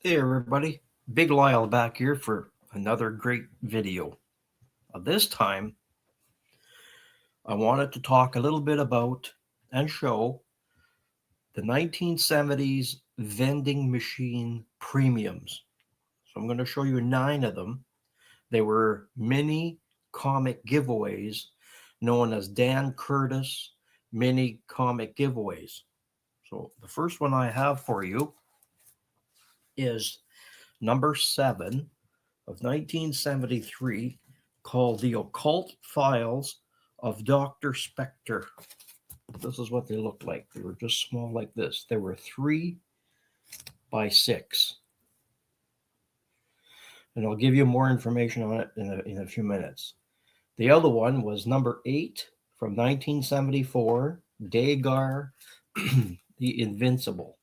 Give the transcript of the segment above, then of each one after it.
Hey everybody, Big Lyle back here for another great video. This time, I wanted to talk a little bit about and show the 1970s vending machine premiums. So I'm going to show you 9 of them. They were mini comic giveaways known as Dan Curtis mini comic giveaways. So the first one I have for you is number 7 of 1973 called The Occult Files of Dr. Spectre. This is what they looked like. They were just small like this. They were 3 by 6. And I'll give you more information on it in a few minutes. The other one was number 8 from 1974, Dagar, The Invincible.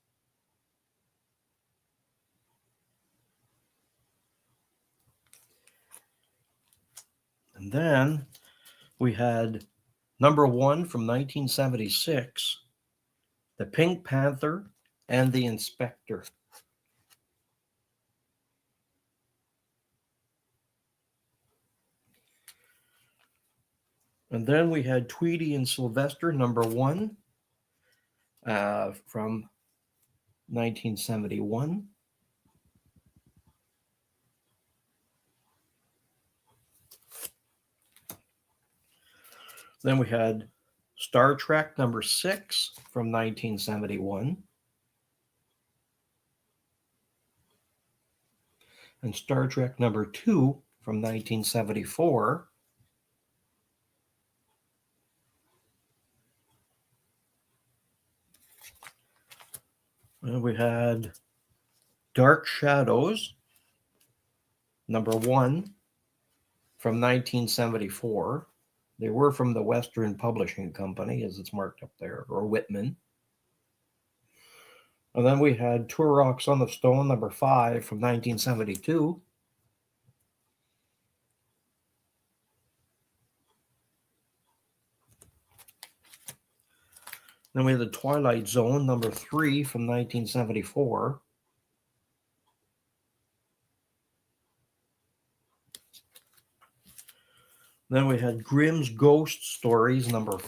And then we had number 1 from 1976, The Pink Panther and the Inspector. And then we had Tweety and Sylvester, number 1, from 1971. Then we had Star Trek number 6 from 1971. And Star Trek number 2 from 1974. And we had Dark Shadows number 1 from 1974. They were from the Western Publishing Company, as it's marked up there, or Whitman. And then we had Turok Son of Stone, number 5 from 1972. Then we had The Twilight Zone, number 3 from 1974. Then we had Grimm's Ghost Stories, number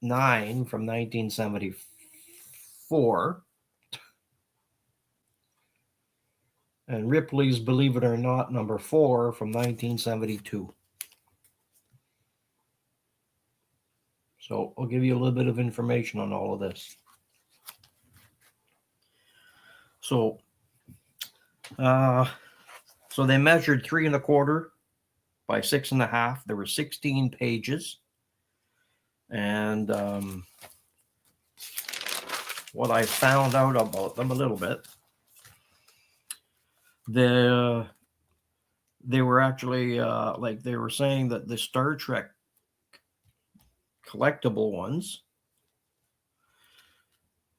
9 from 1974. And Ripley's Believe It or Not, number 4 from 1972. So I'll give you a little bit of information on all of this. So they measured 3 1/4 by 6 1/2. There were 16 pages. And what I found out about them a little bit, they were actually like they were saying that the Star Trek collectible ones,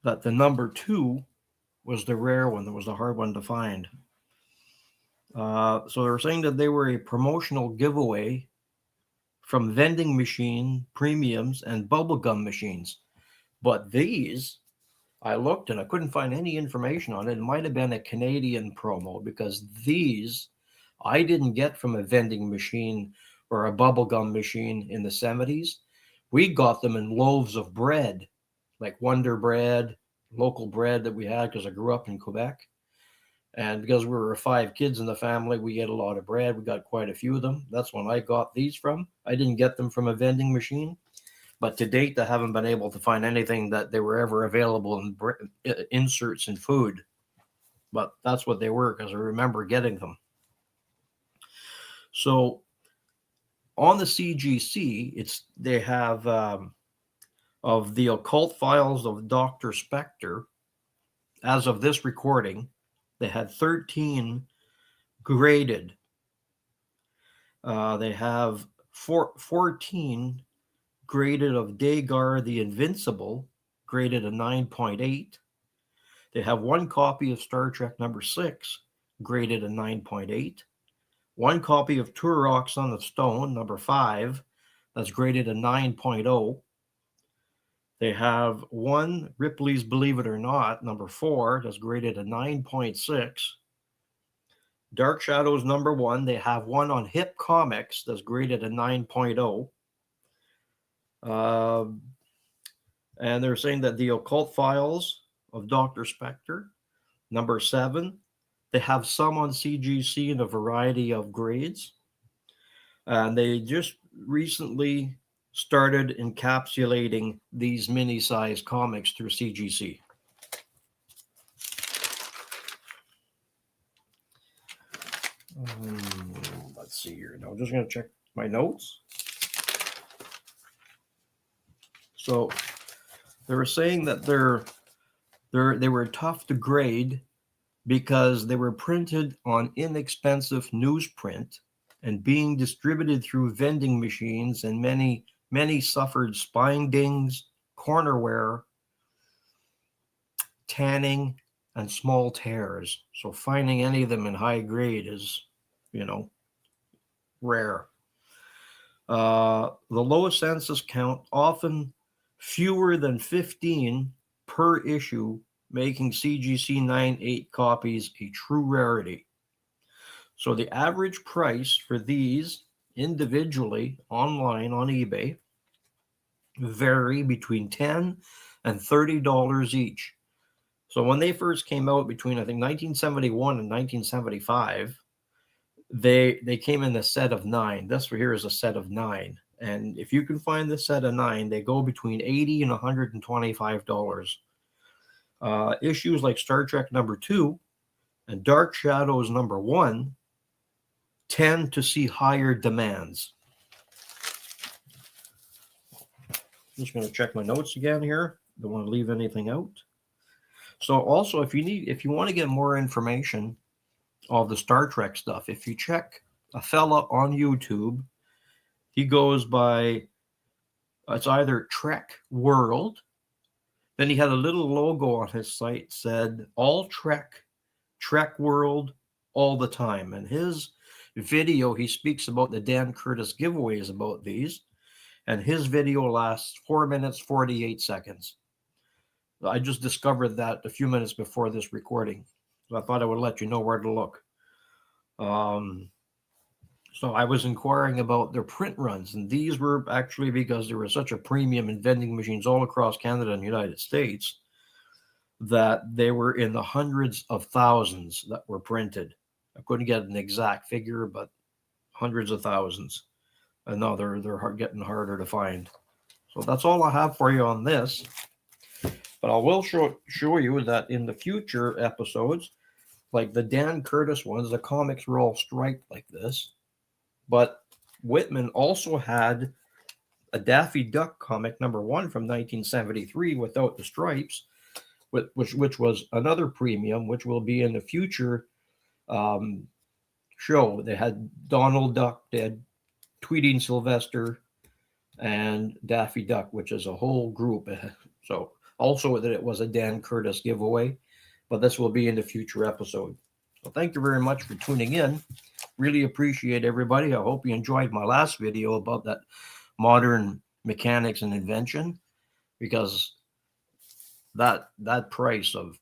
that the number 2 was the rare one, that was the hard one to find. So they were saying that they were a promotional giveaway from vending machine premiums and bubblegum machines. But these, I looked and I couldn't find any information on it. It might have been a Canadian promo, because these I didn't get from a vending machine or a bubblegum machine in the 70s. We got them in loaves of bread, like Wonder Bread, local bread that we had because I grew up in Quebec. And because we were 5 kids in the family, we ate a lot of bread. We got quite a few of them. That's when I got these from. I didn't get them from a vending machine. But to date, I haven't been able to find anything that they were ever available in inserts in food. But that's what they were, because I remember getting them. So on the CGC, they have of the Occult Files of Dr. Spectre. As of this recording, they had 13 graded. They have 14 graded of Dagar the Invincible, graded a 9.8. They have 1 copy of Star Trek number 6, graded a 9.8. 1 copy of Turok Son of Stone, number 5, that's graded a 9.0. They have 1 Ripley's Believe It or Not, number 4, that's graded a 9.6. Dark Shadows #1. They have one on Hip Comics that's graded a 9.0. And they're saying that the Occult Files of Dr. Spectre, #7. They have some on CGC in a variety of grades. And they just recently started encapsulating these mini-sized comics through CGC. Let's see here. Now I'm just going to check my notes. So they were saying that they were tough to grade because they were printed on inexpensive newsprint and being distributed through vending machines, and many suffered spine dings, corner wear, tanning, and small tears. So finding any of them in high grade is, rare. The lowest census count, often fewer than 15 per issue, making CGC 9.8 copies a true rarity. So the average price for these individually online on eBay vary between $10 and $30 each. So when they first came out between, I think, 1971 and 1975, they came in a set of 9. This one here is a set of 9. And if you can find the set of 9, they go between $80 and $125. Issues like Star Trek #2 and Dark Shadows #1 tend to see higher demands. I'm just going to check my notes again here. Don't want to leave anything out. So also, if you want to get more information of the Star Trek stuff, if you check a fella on YouTube, he goes by, it's either Trek World. Then he had a little logo on his site, said all Trek World, all the time. And his video, he speaks about the Dan Curtis giveaways about these. And his video lasts 4 minutes, 48 seconds. I just discovered that a few minutes before this recording. So I thought I would let you know where to look. So I was inquiring about their print runs, and these were actually because there was such a premium in vending machines all across Canada and the United States that they were in the hundreds of thousands that were printed. I couldn't get an exact figure, but hundreds of thousands. And now they're getting harder to find. So that's all I have for you on this. But I will show you that in the future episodes, like the Dan Curtis ones, the comics were all striped like this. But Whitman also had a Daffy Duck comic #1 from 1973 without the stripes, which was another premium, which will be in the future show. They had Donald Duck, they had Tweety and Sylvester, and Daffy Duck, which is a whole group. So also that it was a Dan Curtis giveaway, but this will be in the future episode. So thank you very much for tuning in. Really appreciate everybody. I hope you enjoyed my last video about that modern mechanics and invention, because that price of,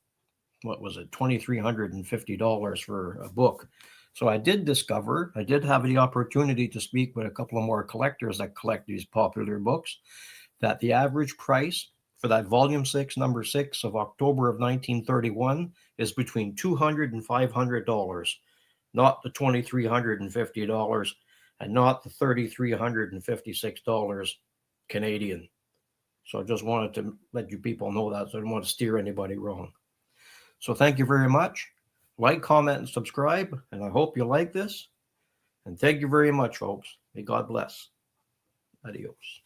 what was it, $2,350 for a book. So I did have the opportunity to speak with a couple of more collectors that collect these popular books, that the average price for that volume 6, #6 of October of 1931 is between $200 and $500, not the $2,350 and not the $3,356 Canadian. So I just wanted to let you people know that, so I didn't want to steer anybody wrong. So thank you very much. Like, comment, and subscribe, and I hope you like this. And thank you very much, folks. May God bless. Adios.